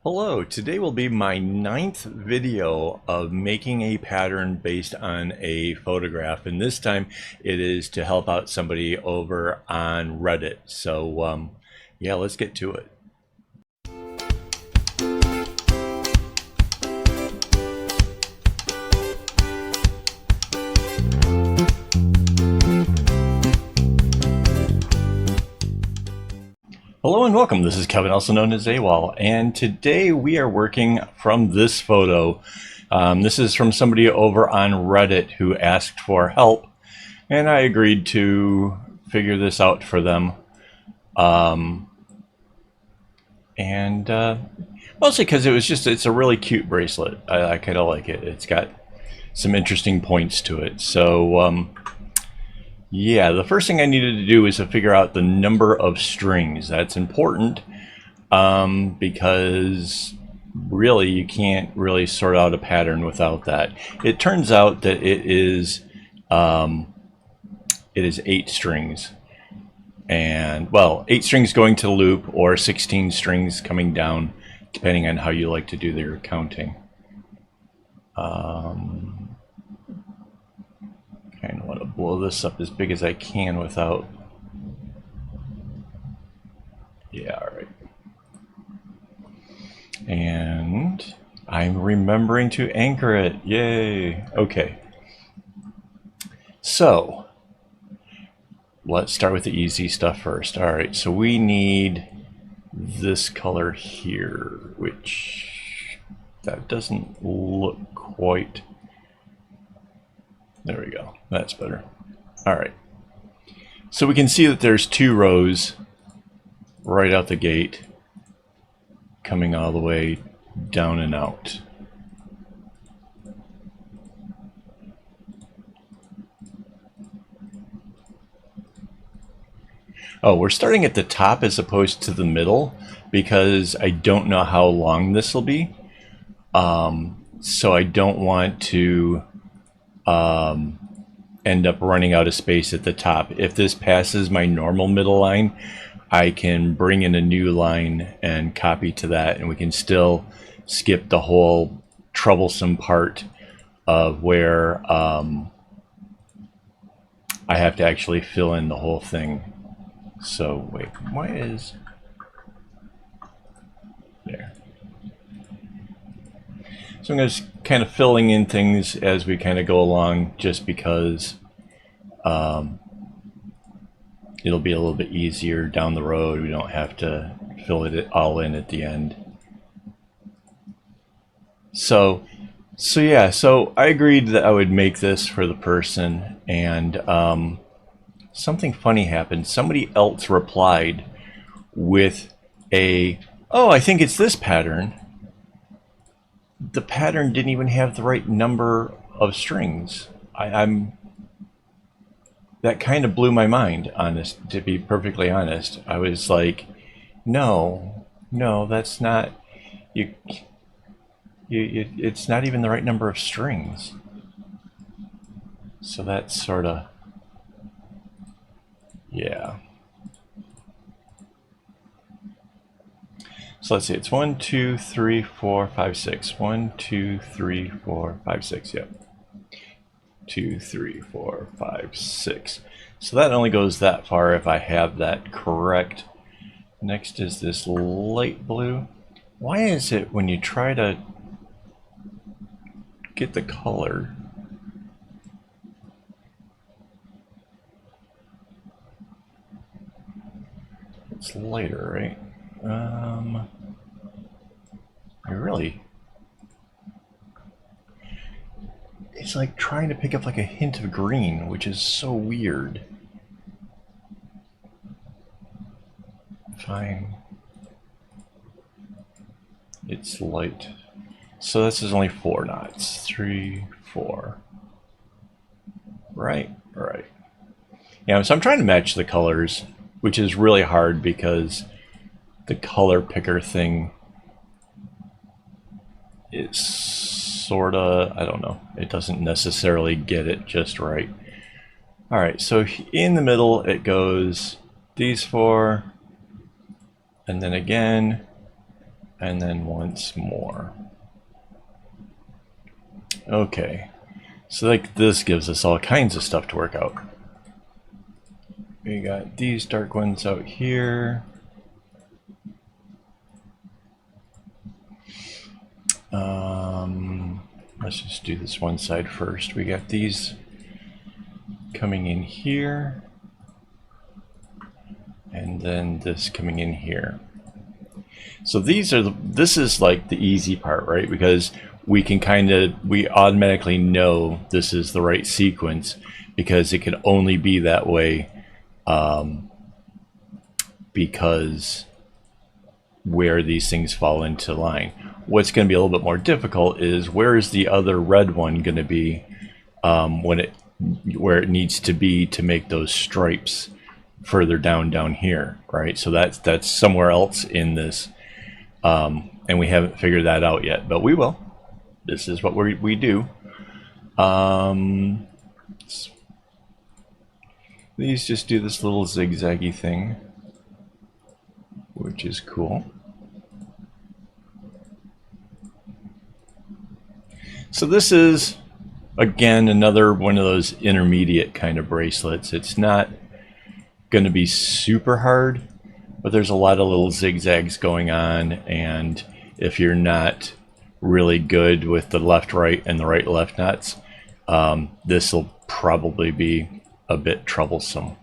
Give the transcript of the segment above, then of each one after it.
Hello, today will be my 9th video of making a pattern based on a photograph, and this time it is to help out somebody over on Reddit. So yeah, let's get to it. Hello and welcome. This is Kevin, also known as AKAAWOL, and today we are working from this photo. This is from somebody over on Reddit who asked for help, and I agreed to figure this out for them. Mostly because it's a really cute bracelet. I kind of like it. It's got some interesting points to it. So yeah, the first thing I needed to do is to figure out the number of strings. That's important because really you can't really sort out a pattern without that. It turns out that it is 8 strings, and well, 8 strings going to the loop or 16 strings coming down, depending on how you like to do your counting. Kind of want to blow this up as big as I can without... Yeah, all right. And I'm remembering to anchor it. Yay. Okay. So let's start with the easy stuff first. All right, so we need this color here, which that doesn't look quite... There we go. That's better. All right. So we can see that there's 2 rows right out the gate coming all the way down and out. Oh, we're starting at the top as opposed to the middle because I don't know how long this will be. So I don't want to end up running out of space at the top. If this passes my normal middle line, I can bring in a new line and copy to that, and we can still skip the whole troublesome part of where I have to actually fill in the whole thing. So wait, why is there? So I'm just kind of filling in things as we kind of go along, just because it'll be a little bit easier down the road. We don't have to fill it all in at the end. So yeah, so I agreed that I would make this for the person, and something funny happened. Somebody else replied with oh, I think it's this pattern. The pattern didn't even have the right number of strings. That kind of blew my mind, to be perfectly honest. I was like, no, that's not, it's not even the right number of strings. So that's sort of, yeah. So let's see, it's 1, 2, 3, 4, 5, 6. 1, 2, 3, 4, 5, 6, yep. 2, 3, 4, 5, 6. So that only goes that far if I have that correct. Next is this light blue. Why is it when you try to get the color, it's lighter, right? Really, it's like trying to pick up like a hint of green, which is so weird. Fine. It's light. So this is only 4 knots. 3, 4. Right. Yeah, so I'm trying to match the colors, which is really hard because the color picker thing is sort of, I don't know, it doesn't necessarily get it just right. All right, so in the middle it goes these 4, and then again and then once more. Okay, so like this gives us all kinds of stuff to work out. We got these dark ones out here. Let's just do this one side first. We got these coming in here, and then this coming in here. So these are this is like the easy part, right? Because we can we automatically know this is the right sequence because it can only be that way because where these things fall into line. What's going to be a little bit more difficult is where is the other red one going to be where it needs to be to make those stripes further down here, right? So that's somewhere else in this, and we haven't figured that out yet, but we will. This is what we do. These just do this little zigzaggy thing, which is cool. So this is, again, another one of those intermediate kind of bracelets. It's not going to be super hard, but there's a lot of little zigzags going on, and if you're not really good with the left-right and the right-left knots, this will probably be a bit troublesome.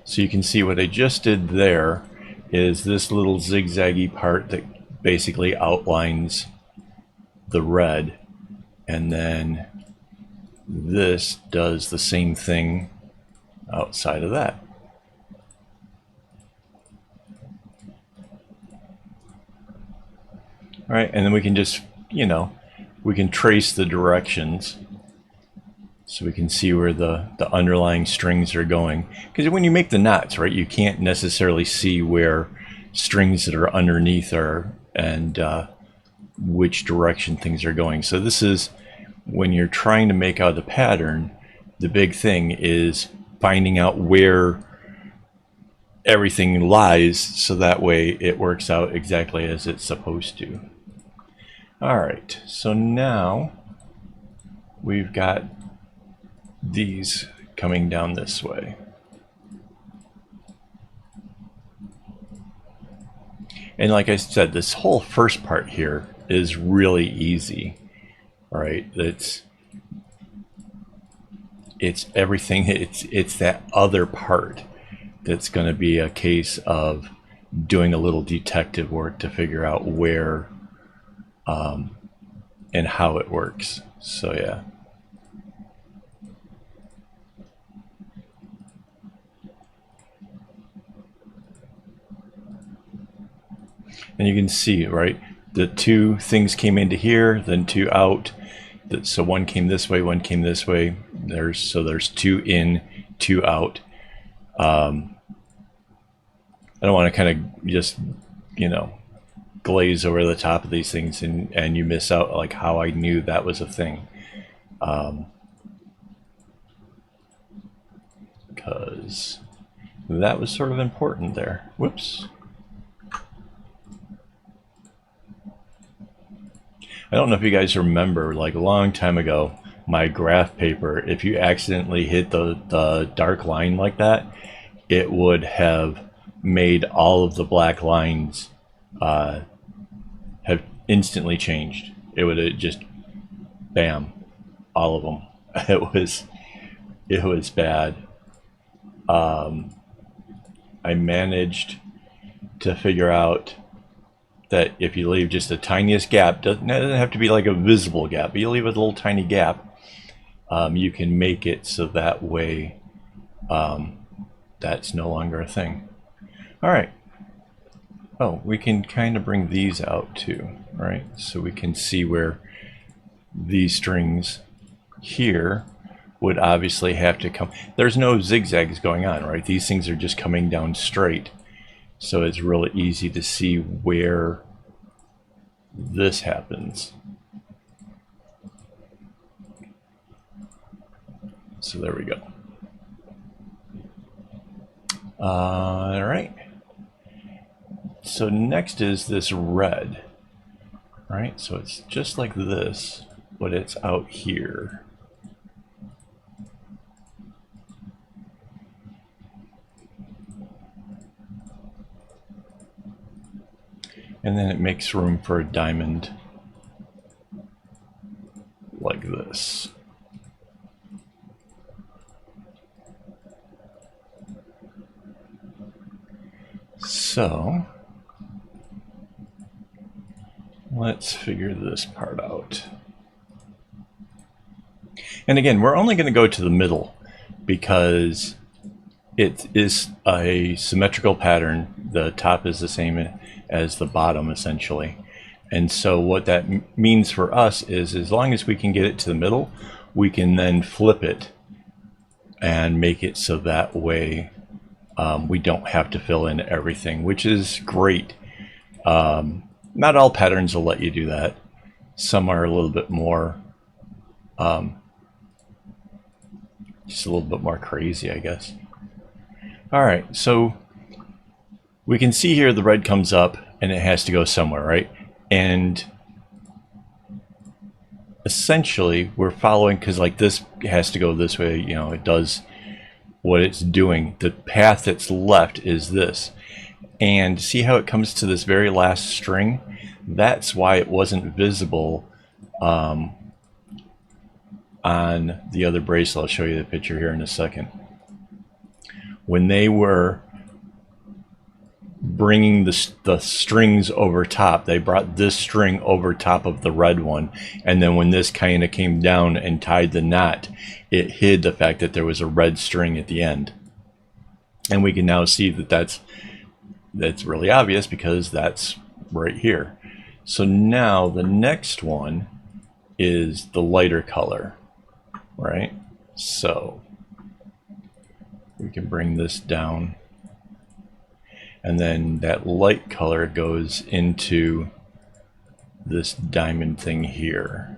So you can see what I just did there is this little zigzaggy part that basically outlines the red, and then this does the same thing outside of that. All right, and then we can just, you know, we can trace the directions so we can see where the underlying strings are going. Because when you make the knots, right, you can't necessarily see where strings that are underneath are and which direction things are going. So this is when you're trying to make out the pattern, the big thing is finding out where everything lies so that way it works out exactly as it's supposed to. All right, so now we've got these coming down this way. And like I said, this whole first part here is really easy, right? It's everything, it's that other part that's going to be a case of doing a little detective work to figure out where and how it works. So yeah. And you can see, right, the two things came into here, then two out. So one came this way, one came this way. There's two in, two out. I don't want to kind of just, you know, glaze over the top of these things and you miss out like how I knew that was a thing. Because that was sort of important there. Whoops. I don't know if you guys remember, like a long time ago, my graph paper, if you accidentally hit the dark line like that, it would have made all of the black lines have instantly changed. It would have just, bam, all of them. It was bad. I managed to figure out that if you leave just the tiniest gap, doesn't have to be like a visible gap, but you leave a little tiny gap, you can make it so that way that's no longer a thing. All right. Oh, we can kind of bring these out too, right? So we can see where these strings here would obviously have to come. There's no zigzags going on, right? These things are just coming down straight. So it's really easy to see where this happens. So there we go. All right. So next is this red, right? So it's just like this, but it's out here. And then it makes room for a diamond like this. So let's figure this part out. And again, we're only going to go to the middle because it is a symmetrical pattern. The top is the same as the bottom, essentially. And so what that means for us is, as long as we can get it to the middle, we can then flip it and make it so that way we don't have to fill in everything, which is great. Not all patterns will let you do that. Some are a little bit more, just a little bit more crazy, I guess. All right, so we can see here the red comes up and it has to go somewhere, right? And essentially we're following, because like this has to go this way, you know, it does what it's doing. The path that's left is this. And see how it comes to this very last string? That's why it wasn't visible on the other bracelet. I'll show you the picture here in a second. When they were bringing the strings over top, they brought this string over top of the red one, and then when this kind of came down and tied the knot, it hid the fact that there was a red string at the end. And we can now see that that's really obvious because that's right here. So now the next one is the lighter color, right? So we can bring this down, and then that light color goes into this diamond thing here.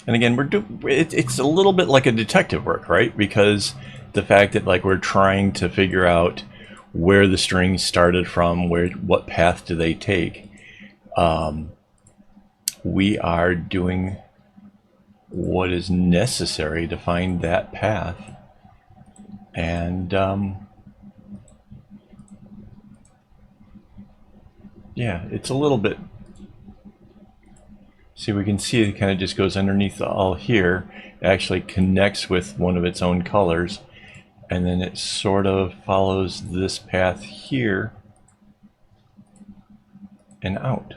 And again, it's a little bit like a detective work, right? Because the fact that like we're trying to figure out where the strings started from, what path do they take, we are doing what is necessary to find that path. And yeah, it's a little bit, see, we can see it kind of just goes underneath all here. It actually connects with one of its own colors, and then it sort of follows this path here and out.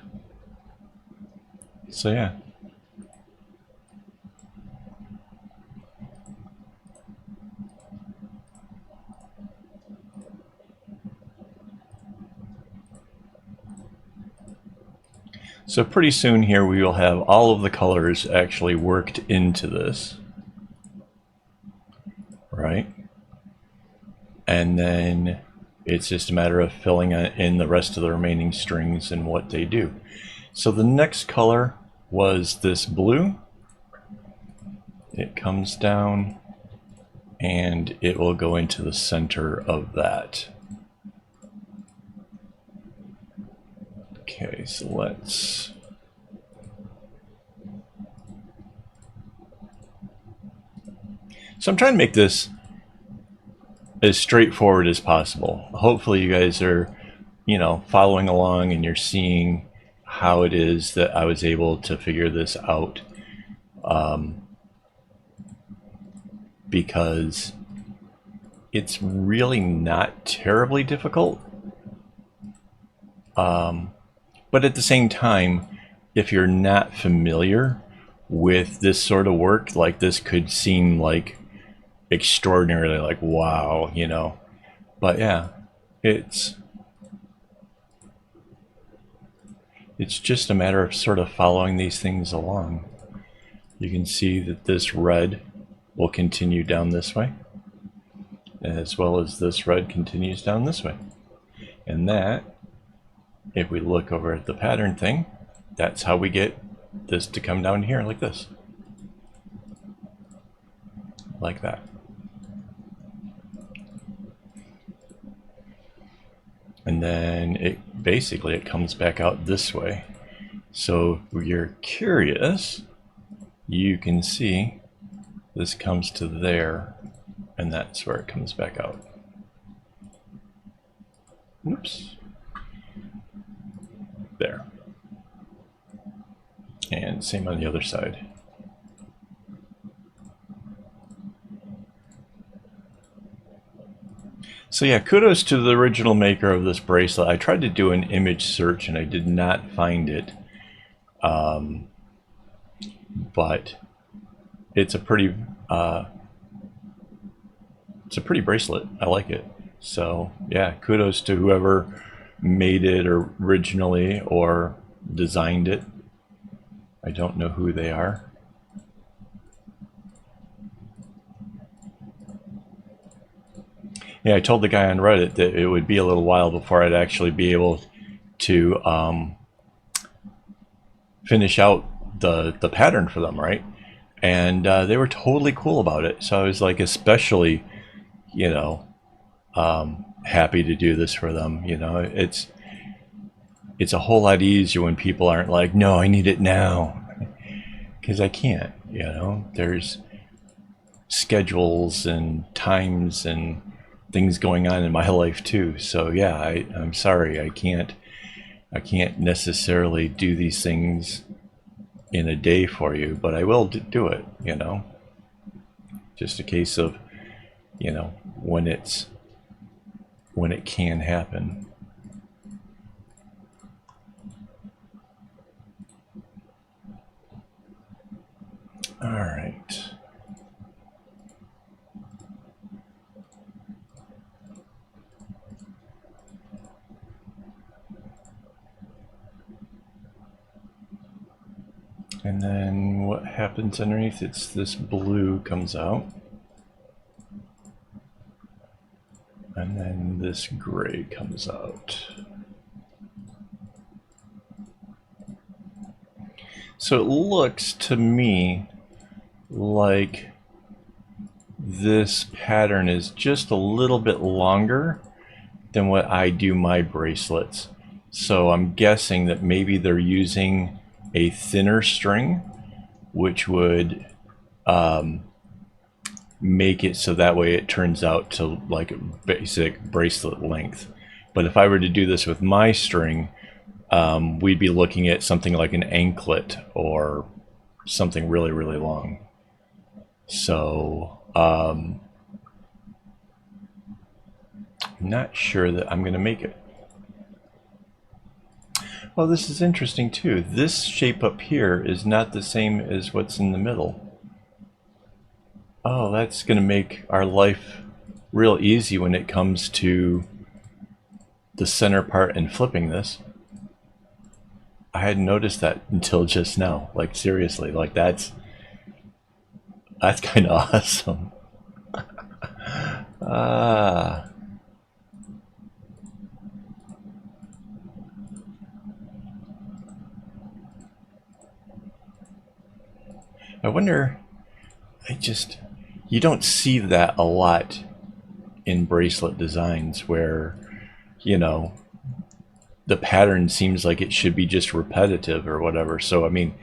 So yeah. So pretty soon here we will have all of the colors actually worked into this, right? And then it's just a matter of filling in the rest of the remaining strings and what they do. So the next color was this blue. It comes down and it will go into the center of that. Okay, so let's I'm trying to make this as straightforward as possible. Hopefully you guys are, you know, following along and you're seeing how it is that I was able to figure this out, because it's really not terribly difficult. But at the same time, if you're not familiar with this sort of work, like this could seem like extraordinarily like, wow, you know. But yeah, it's just a matter of sort of following these things along. You can see that this red will continue down this way, as well as this red continues down this way. And that, if we look over at the pattern thing, that's how we get this to come down here like this. Like that. And then it comes back out this way. So if you're curious, you can see this comes to there, and that's where it comes back out. Oops. There. And same on the other side. So yeah, kudos to the original maker of this bracelet. I tried to do an image search and I did not find it. But it's a pretty bracelet. I like it. So yeah, kudos to whoever made it originally or designed it. I don't know who they are. Yeah, I told the guy on Reddit that it would be a little while before I'd actually be able to finish out the pattern for them, right? And they were totally cool about it. So I was like, especially, you know, happy to do this for them. You know, it's a whole lot easier when people aren't like, no, I need it now, because I can't. You know, there's schedules and times and things going on in my life too. So yeah, I'm sorry, I can't necessarily do these things in a day for you, but I will do it, you know. Just a case of, you know, when it can happen. All right. And then what happens underneath? It's this blue comes out. And then this gray comes out. So it looks to me like this pattern is just a little bit longer than what I do my bracelets. So I'm guessing that maybe they're using a thinner string, which would make it so that way it turns out to like a basic bracelet length. But if I were to do this with my string, we'd be looking at something like an anklet or something really, really long. So I'm not sure that I'm going to make it. Well, this is interesting too. This shape up here is not the same as what's in the middle. Oh, that's going to make our life real easy when it comes to the center part and flipping this. I hadn't noticed that until just now. Like seriously, like that's kind of awesome. I wonder, you don't see that a lot in bracelet designs where, you know, the pattern seems like it should be just repetitive or whatever. So, I mean,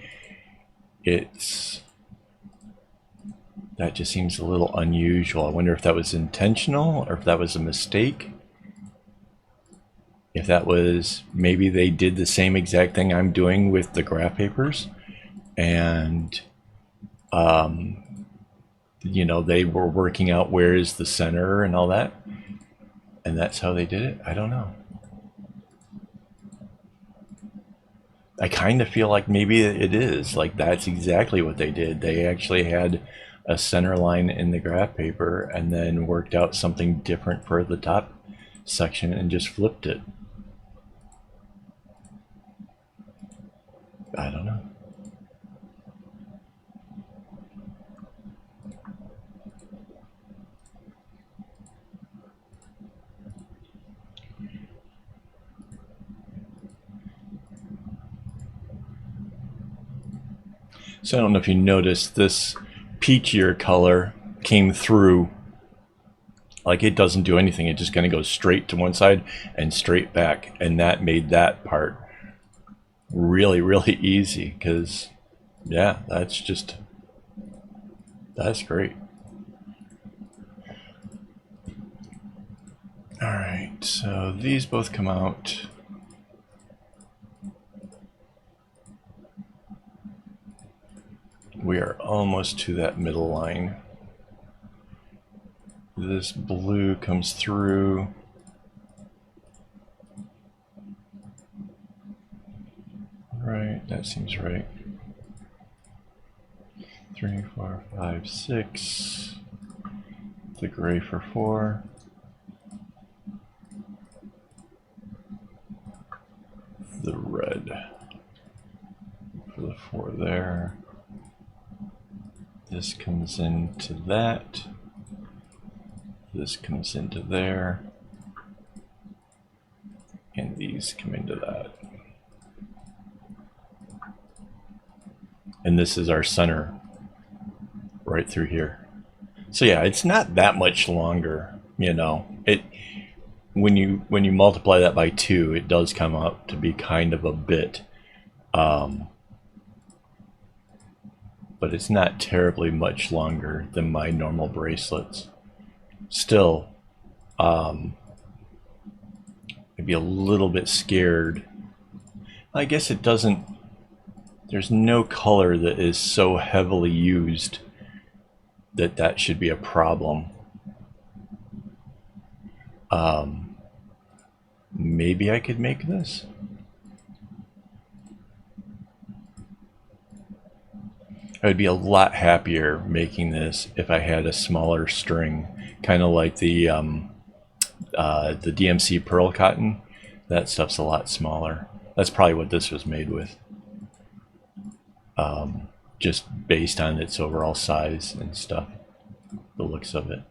that just seems a little unusual. I wonder if that was intentional or if that was a mistake. If that was, maybe they did the same exact thing I'm doing with the graph papers and you know, they were working out where is the center and all that, and that's how they did it. I don't know. I kind of feel like maybe it is like that's exactly what they did. They actually had a center line in the graph paper and then worked out something different for the top section and just flipped it. I don't know. So I don't know if you noticed, this peachier color came through Like it doesn't do anything. It just kind of goes straight to one side and straight back. And that made that part really, really easy because, yeah, that's great. All right, so these both come out. We are almost to that middle line. This blue comes through. Right, that seems right. 3, 4, 5, 6. The gray for 4. The red for the 4 there. This comes into that. This comes into there. And these come into that. And this is our center right through here. So yeah, it's not that much longer, you know. When you multiply that by 2, it does come up to be kind of a bit, but it's not terribly much longer than my normal bracelets. Still, I'd be a little bit scared. I guess it doesn't. There's no color that is so heavily used that should be a problem. Maybe I could make this. I would be a lot happier making this if I had a smaller string, kind of like the DMC pearl cotton. That stuff's a lot smaller. That's probably what this was made with. Just based on its overall size and stuff, the looks of it.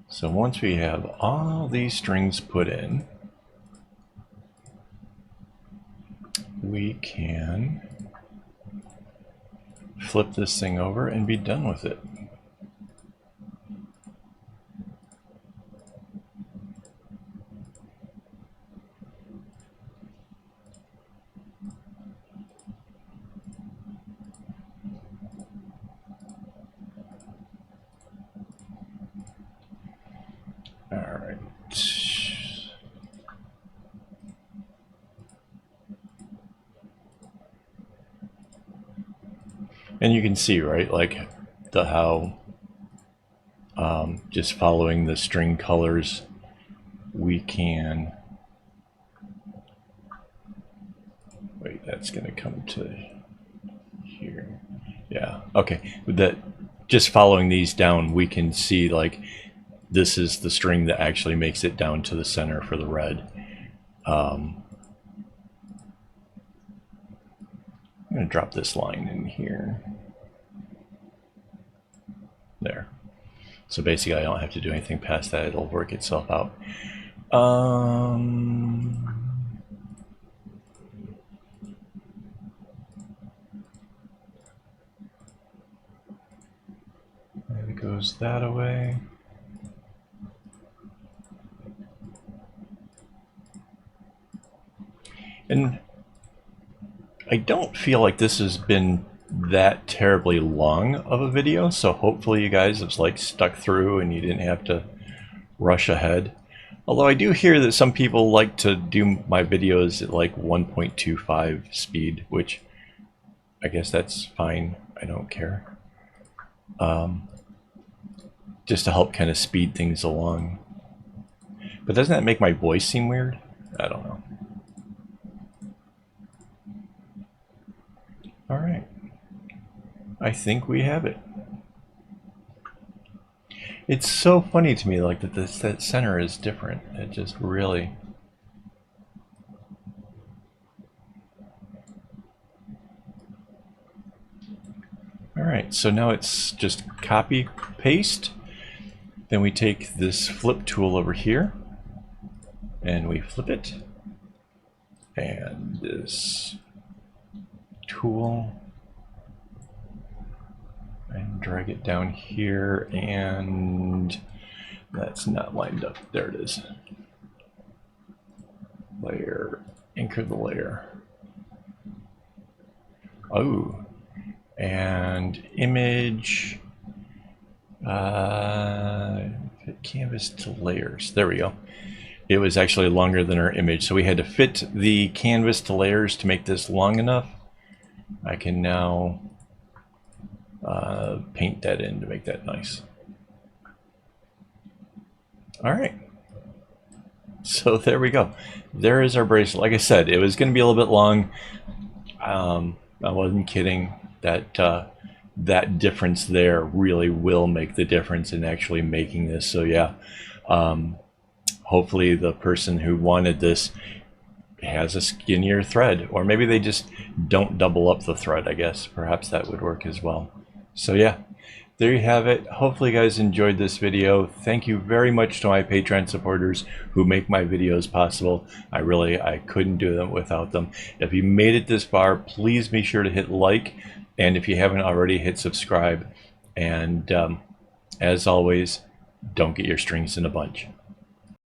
So once we have all these strings put in, we can flip this thing over and be done with it. And you can see, right, like how just following the string colors, we can, wait, that's going to come to here. Yeah, okay. With that, just following these down, we can see like this is the string that actually makes it down to the center for the red. I'm going to drop this line in here. There. So basically I don't have to do anything past that. It'll work itself out. Maybe it goes that away. And I don't feel like this has been that terribly long of a video, so hopefully you guys have like stuck through and you didn't have to rush ahead. Although I do hear that some people like to do my videos at like 1.25 speed, which I guess that's fine. I don't care. Just to help kind of speed things along. But doesn't that make my voice seem weird? I don't know. All right. I think we have it. It's so funny to me, like that center is different. It just really. All right, so now it's just copy, paste. Then we take this flip tool over here and we flip it. and this tool and drag it down here, and that's not lined up. There it is. Layer, anchor the layer. Oh, and image, fit canvas to layers. There we go. It was actually longer than our image, so we had to fit the canvas to layers to make this long enough. I can now paint that in to make that nice. All right. So there we go. There is our bracelet. Like I said, it was going to be a little bit long. I wasn't kidding. That difference there really will make the difference in actually making this. So yeah, hopefully the person who wanted this has a skinnier thread, or maybe they just don't double up the thread. I guess perhaps that would work as well. So yeah, there you have it. Hopefully you guys enjoyed this video. Thank you very much to my Patreon supporters who make my videos possible. I couldn't do them without them. If you made it this far, please be sure to hit like, and if you haven't already, hit subscribe. And as always, don't get your strings in a bunch.